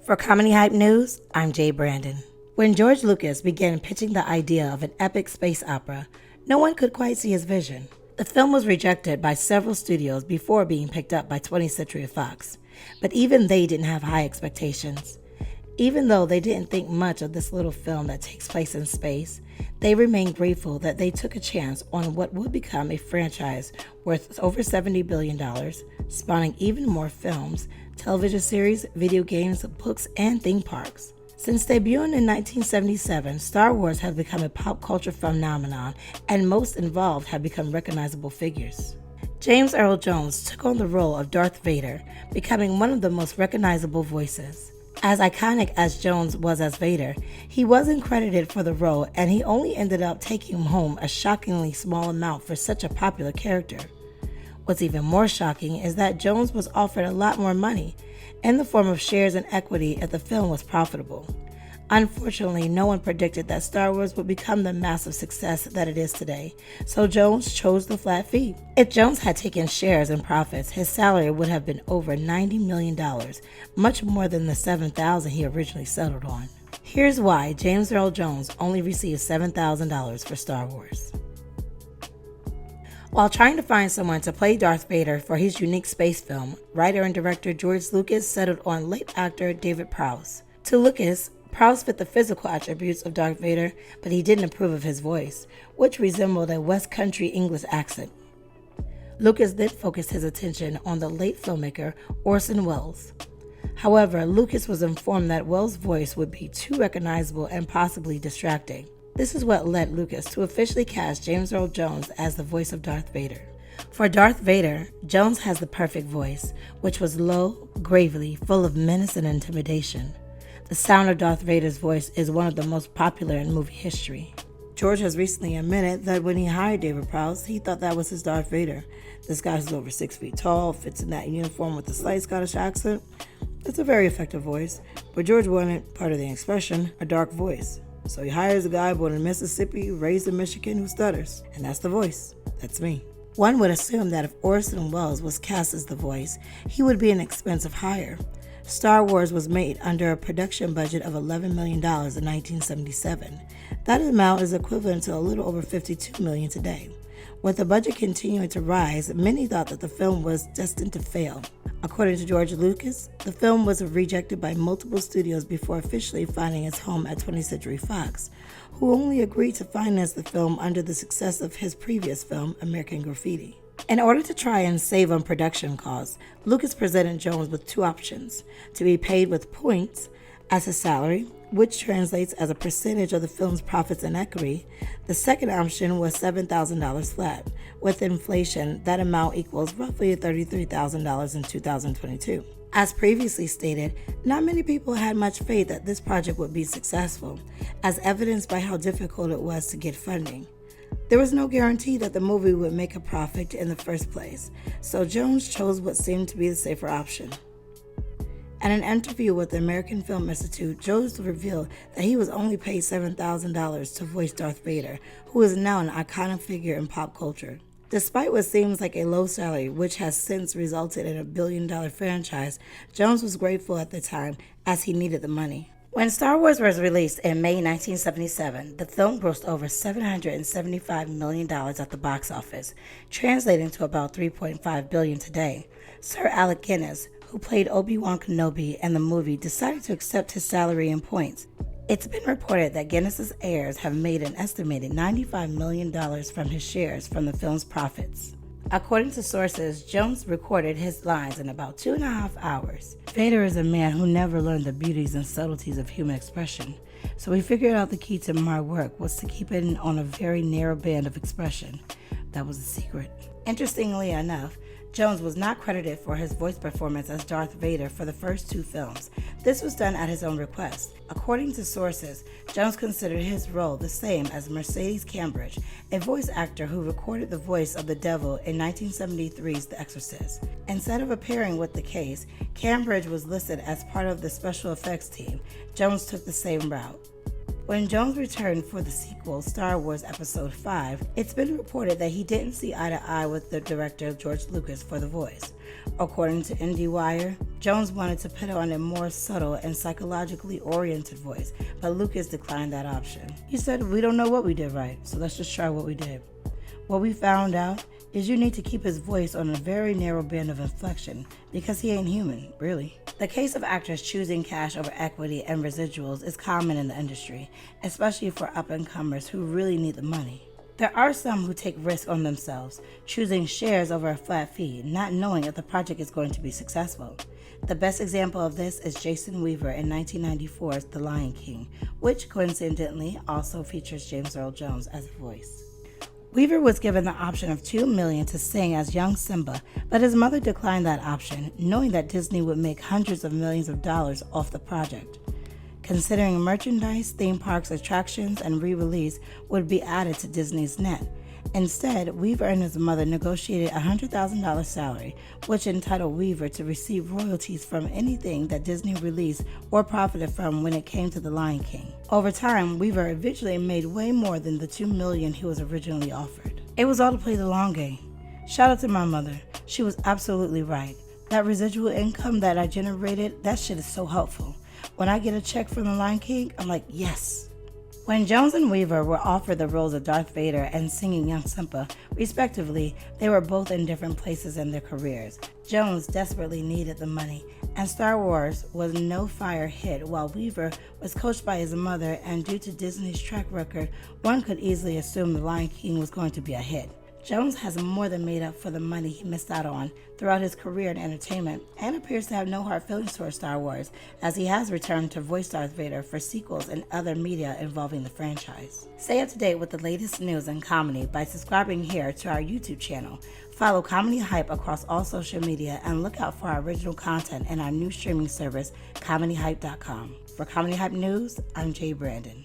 For Comedy Hype News, I'm Jay Brandon. When George Lucas began pitching the idea of an epic space opera, no one could quite see his vision. The film was rejected by several studios before being picked up by 20th Century Fox, but even they didn't have high expectations. Even though they didn't think much of this little film that takes place in space, they remained grateful that they took a chance on what would become a franchise worth over $70 billion, spawning even more films, television series, video games, books, and theme parks. Since debuting in 1977, Star Wars has become a pop culture phenomenon, and most involved have become recognizable figures. James Earl Jones took on the role of Darth Vader, becoming one of the most recognizable voices. As iconic as Jones was as Vader, he wasn't credited for the role, and he only ended up taking home a shockingly small amount for such a popular character. What's even more shocking is that Jones was offered a lot more money, in the form of shares and equity, if the film was profitable. Unfortunately, no one predicted that Star Wars would become the massive success that it is today, so Jones chose the flat fee. If Jones had taken shares and profits, his salary would have been over $90 million, much more than the $7,000 he originally settled on. Here's why James Earl Jones only received $7,000 for Star Wars. While trying to find someone to play Darth Vader for his unique space film, writer and director George Lucas settled on late actor David Prowse. To Lucas, Prowse fit the physical attributes of Darth Vader, but he didn't approve of his voice, which resembled a West Country English accent. Lucas then focused his attention on the late filmmaker Orson Welles. However, Lucas was informed that Welles' voice would be too recognizable and possibly distracting. This is what led Lucas to officially cast James Earl Jones as the voice of Darth Vader. For Darth Vader, Jones has the perfect voice, which was low, gravelly, full of menace and intimidation. The sound of Darth Vader's voice is one of the most popular in movie history. George has recently admitted that when he hired David Prowse, he thought that was his Darth Vader. This guy is over 6 feet tall, fits in that uniform with a slight Scottish accent. It's a very effective voice, but George wanted, part of the expression, a dark voice. So he hires a guy born in Mississippi, raised in Michigan, who stutters. And that's the voice. That's me. One would assume that if Orson Welles was cast as the voice, he would be an expensive hire. Star Wars was made under a production budget of $11 million in 1977. That amount is equivalent to a little over $52 million today. With the budget continuing to rise, many thought that the film was destined to fail. According to George Lucas, the film was rejected by multiple studios before officially finding its home at 20th Century Fox, who only agreed to finance the film under the success of his previous film, American Graffiti. In order to try and save on production costs, Lucas presented Jones with two options: to be paid with points as his salary, which translates as a percentage of the film's profits and equity. The second option was $7,000 flat. With inflation, that amount equals roughly $33,000 in 2022. As previously stated, not many people had much faith that this project would be successful, as evidenced by how difficult it was to get funding. There was no guarantee that the movie would make a profit in the first place, so Jones chose what seemed to be the safer option. In an interview with the American Film Institute, Jones revealed that he was only paid $7,000 to voice Darth Vader, who is now an iconic figure in pop culture. Despite what seems like a low salary, which has since resulted in a billion-dollar franchise, Jones was grateful at the time as he needed the money. When Star Wars was released in May 1977, the film grossed over $775 million at the box office, translating to about $3.5 billion today. Sir Alec Guinness, who played Obi-Wan Kenobi in the movie, decided to accept his salary in points. It's been reported that Guinness's heirs have made an estimated $95 million from his shares from the film's profits. According to sources, Jones recorded his lines in about 2.5 hours. Vader is a man who never learned the beauties and subtleties of human expression, so he figured out the key to my work was to keep it on a very narrow band of expression. That was the secret. Interestingly enough, Jones was not credited for his voice performance as Darth Vader for the first two films. This was done at his own request. According to sources, Jones considered his role the same as Mercedes Cambridge, a voice actor who recorded the voice of the devil in 1973's The Exorcist. Instead of appearing with the case, Cambridge was listed as part of the special effects team. Jones took the same route. When Jones returned for the sequel, Star Wars Episode 5, it's been reported that he didn't see eye to eye with the director George Lucas for the voice. According to IndieWire, Jones wanted to put on a more subtle and psychologically oriented voice, but Lucas declined that option. He said, "We don't know what we did right, so let's just try what we did." What we found out is you need to keep his voice on a very narrow band of inflection because he ain't human, really. The case of actors choosing cash over equity and residuals is common in the industry, especially for up-and-comers who really need the money. There are some who take risks on themselves, choosing shares over a flat fee, not knowing if the project is going to be successful. The best example of this is Jason Weaver in 1994's The Lion King, which coincidentally also features James Earl Jones as a voice. Weaver was given the option of $2 million to sing as young Simba, but his mother declined that option, knowing that Disney would make hundreds of millions of dollars off the project. Considering merchandise, theme parks, attractions, and re-release would be added to Disney's net. Instead, Weaver and his mother negotiated a $100,000 salary, which entitled Weaver to receive royalties from anything that Disney released or profited from when it came to The Lion King. Over time, Weaver eventually made way more than the $2 million he was originally offered. It was all to play the long game. Shout out to my mother. She was absolutely right. That residual income that I generated, that shit is so helpful. When I get a check from The Lion King, I'm like, yes. When Jones and Weaver were offered the roles of Darth Vader and singing young Simba, respectively, they were both in different places in their careers. Jones desperately needed the money, and Star Wars was no fire hit, while Weaver was coached by his mother, and due to Disney's track record, one could easily assume The Lion King was going to be a hit. Jones has more than made up for the money he missed out on throughout his career in entertainment and appears to have no hard feelings towards Star Wars, as he has returned to voice Darth Vader for sequels and other media involving the franchise. Stay up to date with the latest news and comedy by subscribing here to our YouTube channel. Follow Comedy Hype across all social media and look out for our original content in our new streaming service, comedyhype.com. For Comedy Hype News, I'm Jay Brandon.